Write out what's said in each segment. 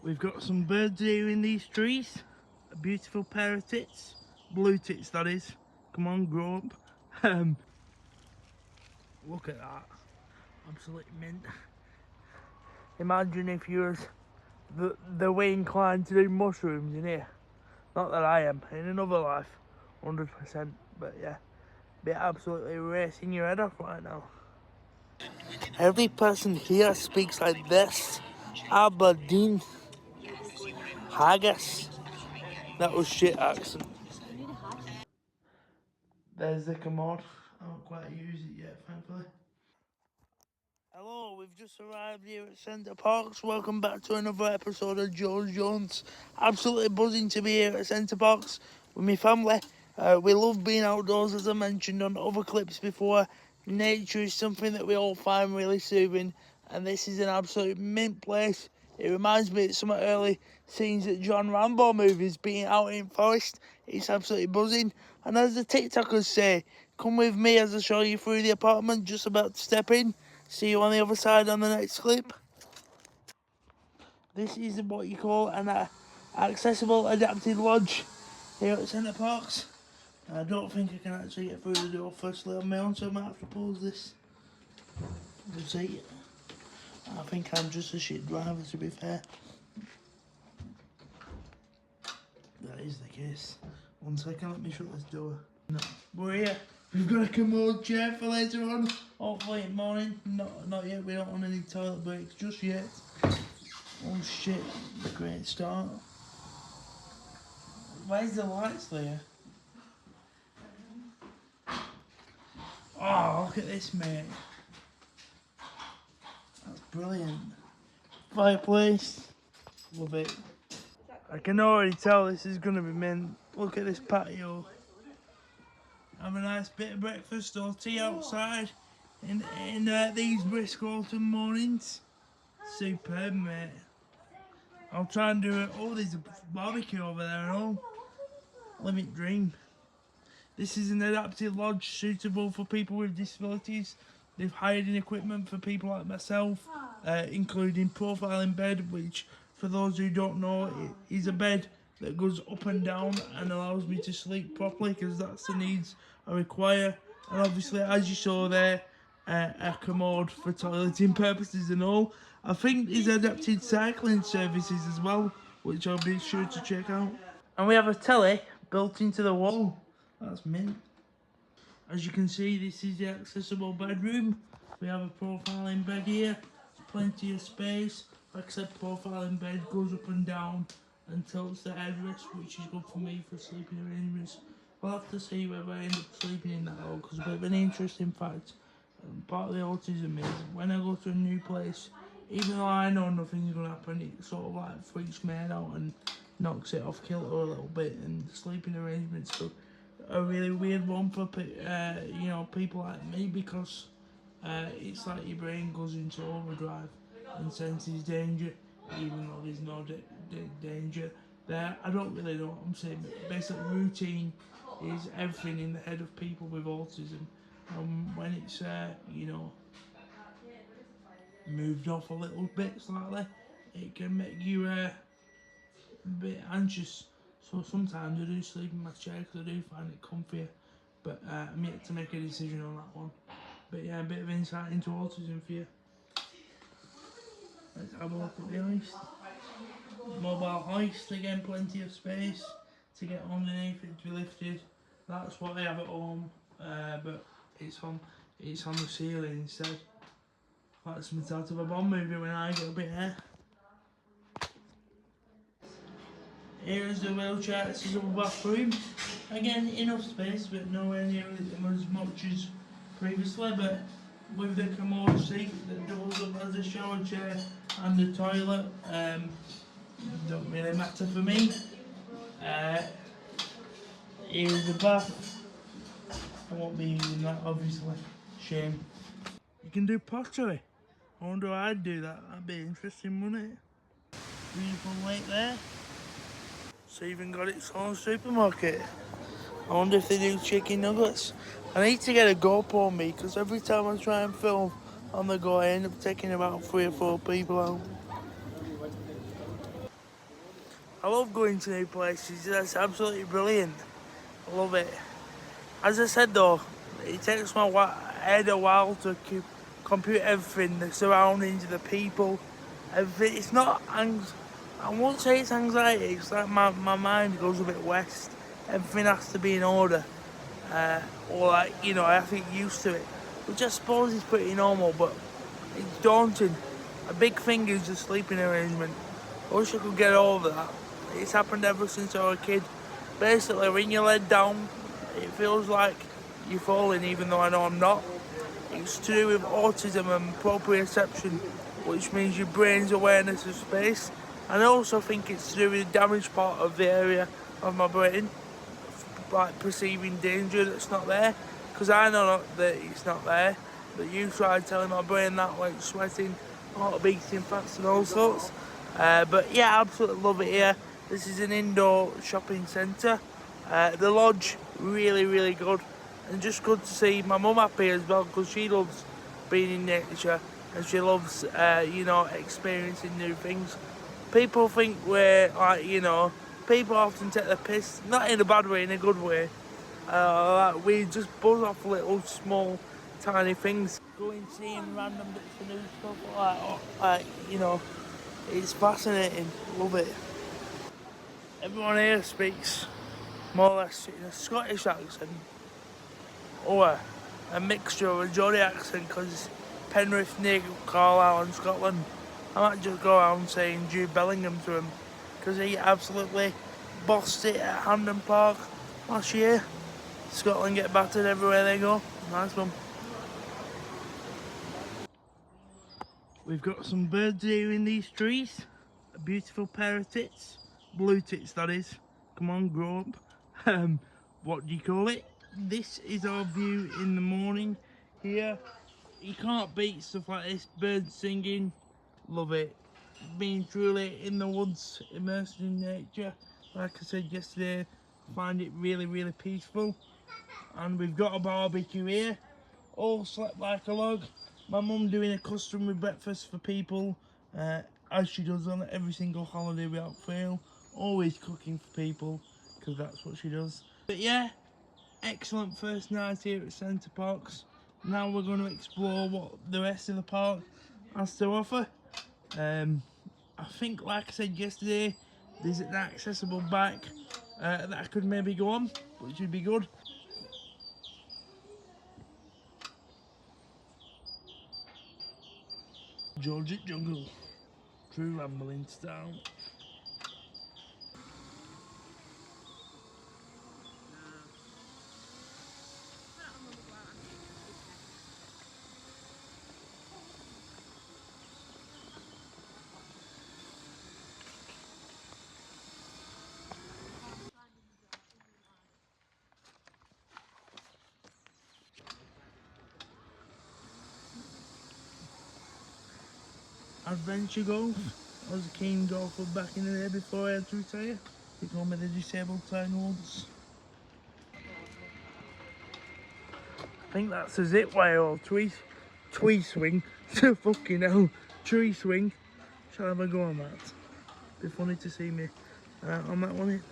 We've got some birds here in these trees. A beautiful pair of tits. Blue tits, that is. Come on, grow up. Look at that. Absolute mint. Imagine if you was the way inclined to do mushrooms in here. Not that I am, in another life. 100%. But yeah, be absolutely racing your head off right now. Every person here speaks like this. Aberdeen. Haggis. That was shit accent. There's the commode. I haven't quite used it yet, thankfully. Hello, we've just arrived here at Centre Parcs. Welcome back to another episode of George Jones. Absolutely buzzing to be here at Centre Parcs with my family. We love being outdoors, as I mentioned on other clips before. Nature is something that we all find really soothing, and this is an absolute mint place. It reminds me of some early scenes at John Rambo movies, being out in forest. It's absolutely buzzing. And as the TikTokers say, come with me as I show you through the apartment, just about to step in. See you on the other side on the next clip. This is what you call an accessible adapted lodge here at Centre Parcs. I don't think I can actually get through the door firstly on my own, so I might have to pause this. We'll see. I think I'm just a shit driver, to be fair. That is the case. 1 second, let me shut this door. No, we're here. We've got a commode chair for later on. Hopefully in the morning. Not yet. We don't want any toilet breaks just yet. Oh shit! Great start. Where's the lights there? Oh, look at this, mate. That's brilliant. Fireplace. Love it. I can already tell this is going to be mint. Look at this patio. Have a nice bit of breakfast or tea outside in these brisk autumn mornings. Superb, mate. I'll try and do it. Oh, there's a barbecue over there and all. Living dream. This is an adapted lodge suitable for people with disabilities. They've hired in equipment for people like myself, including profiling bed, which, for those who don't know, is a bed that goes up and down and allows me to sleep properly, because that's the needs I require. And obviously, as you saw there, a commode for toileting purposes and all. I think there's adapted cycling services as well, which I'll be sure to check out. And we have a telly built into the wall. That's mint. As you can see, this is the accessible bedroom. We have a profiling bed here, plenty of space. Like I said, profiling bed goes up and down and tilts the headrest, which is good for me for sleeping arrangements. We'll have to see whether I end up sleeping in that hole, because a bit of an interesting fact, part of the autism is, when I go to a new place, even though I know nothing's going to happen, it sort of like freaks me out and knocks it off kilter a little bit, and sleeping arrangements are a really weird one for people like me, because it's like your brain goes into overdrive and senses danger, even though there's no danger there. I don't really know what I'm saying, but basically routine is everything in the head of people with autism. When it's moved off a little bit slightly, it can make you a bit anxious. So sometimes I do sleep in my chair because I do find it comfier, but I'm yet to make a decision on that one. But yeah, a bit of insight into autism for you. Let's have a look at the hoist. Mobile hoist, again, plenty of space to get underneath it to be lifted. That's what I have at home, but it's on the ceiling instead. Like something out of a Bond movie when I get a bit here. Here is the wheelchair accessible bathroom. Again, enough space, but nowhere near as much as previously. But with the commode seat that doubles up as a shower chair and the toilet, don't really matter for me. Here's the bath. I won't be using that, obviously. Shame. You can do pottery. I wonder how I'd do that. That'd be interesting, wouldn't it? Beautiful lake there. It's even got its own supermarket. I wonder if they do chicken nuggets. I need to get a GoPro on me, because every time I try and film on the go, I end up taking about 3 or 4 people out. I love going to new places. That's absolutely brilliant. I love it. As I said though, it takes my head a while to compute everything, the surroundings, the people, everything. It's not I won't say it's anxiety. It's like my mind goes a bit west. Everything has to be in order, or like I have to get used to it, which I suppose is pretty normal, but it's daunting. A big thing is the sleeping arrangement. I wish I could get over that. It's happened ever since I was a kid. Basically, when you lay down, it feels like you're falling, even though I know I'm not. It's to do with autism and proprioception, which means your brain's awareness of space. And I also think it's to do with the damaged part of the area of my brain, like perceiving danger that's not there. Because I know that it's not there, but you tried telling my brain that, like sweating, heart beating fast and all sorts. But yeah, I absolutely love it here. This is an indoor shopping centre. The lodge, really, really good. And just good to see my mum happy as well, because she loves being in nature and she loves, experiencing new things. People think we're like, people often take the piss, not in a bad way, in a good way. Like we just buzz off little small, tiny things. Going seeing random bits of new stuff it's fascinating. Love it. Everyone here speaks more or less in a Scottish accent, or a mixture of a Geordie accent, because Penrith, near Carlisle in Scotland. I might just go around saying Jude Bellingham to him, because he absolutely bossed it at Hampden Park last year. Scotland get battered everywhere they go. Nice one. We've got some birds here in these trees. A beautiful pair of tits. Blue tits, that is. Come on, grow up. What do you call it? This is our view in the morning here. You can't beat stuff like this. Birds singing. Love it. Being truly in the woods, immersed in nature. Like I said yesterday, I find it really, really peaceful. And we've got a barbecue here. All slept like a log. My mum doing a customary breakfast for people, as she does on every single holiday without fail. Always cooking for people, because that's what she does. But yeah, excellent first night here at Centre Parcs. Now we're going to explore what the rest of the park has to offer. I think, like I said yesterday, there's an accessible bike that I could maybe go on, which would be good. Georgia Jungle, true rambling style. Adventure golf. I was a keen golfer back in the day before I had to retire. They called me the disabled town once. I think that's a zip wire or tree swing. Fucking hell, tree swing. Shall I have a go on that? Be funny to see me on that one.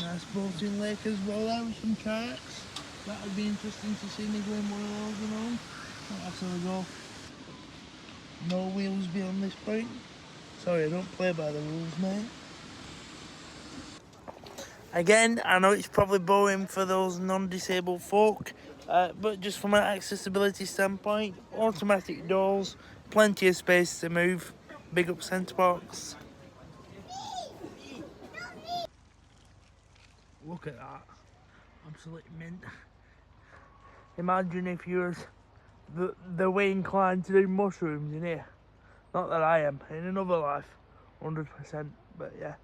Nice boating lake as well there with some kayaks. That would be interesting to see me going one of those and all. That's how we go. No wheels beyond this point. Sorry, I don't play by the rules, mate. Again, I know it's probably boring for those non-disabled folk, but just from an accessibility standpoint, automatic doors, plenty of space to move. Big up Centre Parcs. Look at that. Absolute mint. Imagine if you was the way inclined to do mushrooms in here. Not that I am, in another life, 100%. But yeah,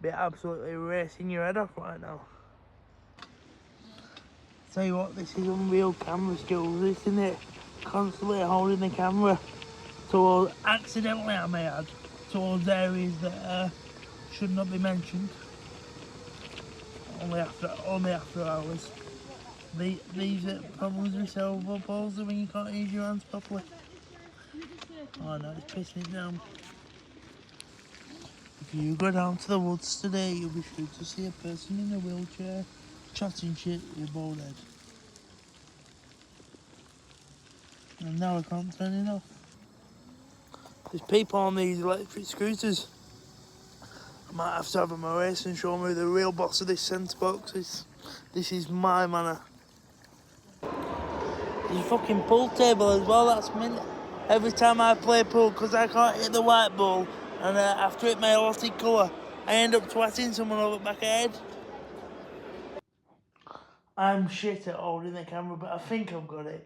be absolutely racing your head off right now. Tell you what, this is unreal camera skills, isn't it? Constantly holding the camera towards, accidentally I may add, towards areas that should not be mentioned. Only after hours. These are problems with cerebral palsy when you can't use your hands properly. Oh no, it's pissing it down. If you go down to the woods today, you'll be sure to see a person in a wheelchair chatting shit with your bald head. And now I can't turn it off. There's people on these electric scooters. I might have to have them a race and show me who the real boss of this centre box is. This is my manor. There's a fucking pool table as well, that's mint. Every time I play pool, because I can't hit the white ball, and after it my erotic colour, I end up twatting someone over the back of the head. I'm shit at holding the camera, but I think I've got it.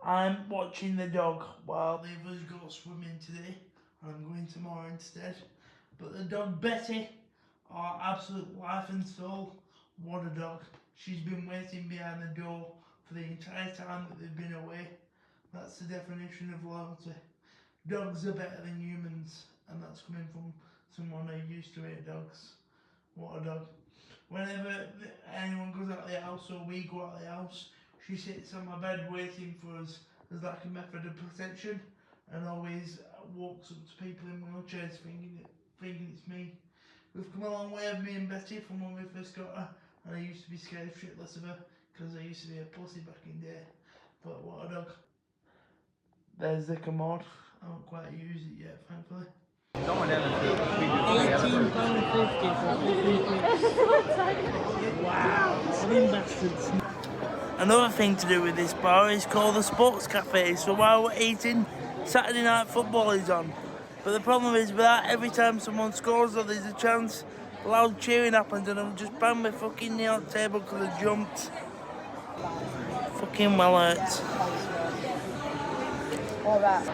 I'm watching the dog while the others go swimming today, and I'm going tomorrow instead. But the dog Betty, our absolute life and soul, what a dog. She's been waiting behind the door for the entire time that they've been away. That's the definition of loyalty. Dogs are better than humans, and that's coming from someone who used to hate dogs. What a dog. Whenever anyone goes out of the house or we go out of the house, she sits on my bed waiting for us as like a method of protection, and always walks up to people in wheelchairs thinking it's me. We've come a long way of me and Betty from when we first got her, and I used to be scared shitless of her because I used to be a pussy back in the day. But what a dog. There's the commode. I haven't quite used it yet, thankfully. £18.50 for wow, slim bastards. Another thing to do with this bar is called the Sports Cafe, so while we're eating, Saturday night football is on. But the problem is with that, every time someone scores or there's a chance, loud cheering happens and I've just banged my fucking knee on the table because I jumped. Fucking well hurt. All that.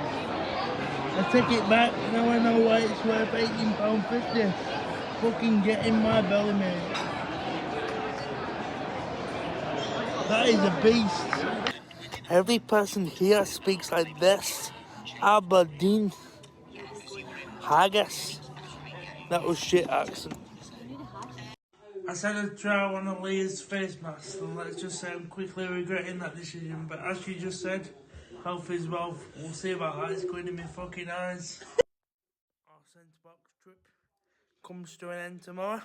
I take it back, now I know why it's worth £18.50. Fucking get in my belly, mate. That is a beast. Every person here speaks like this. Aberdeen. Haggis. That was shit accent. I said I'd try one of Leah's face masks, and let's just say I'm quickly regretting that decision, but as she just said, health is wealth. We'll see about that, it's going in my fucking eyes. Our centre box trip comes to an end tomorrow.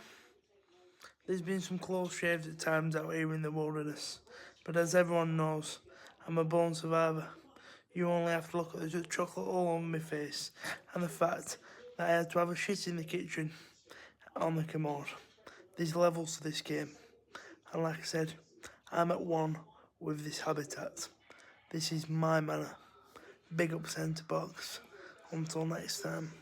There's been some close shaves at times out here in the wilderness, but as everyone knows, I'm a born survivor. You only have to look at the chocolate all on my face and the fact that I had to have a shit in the kitchen on the commode. There's levels to this game, and like I said, I'm at one with this habitat. This is my manor. Big up centre box. Until next time.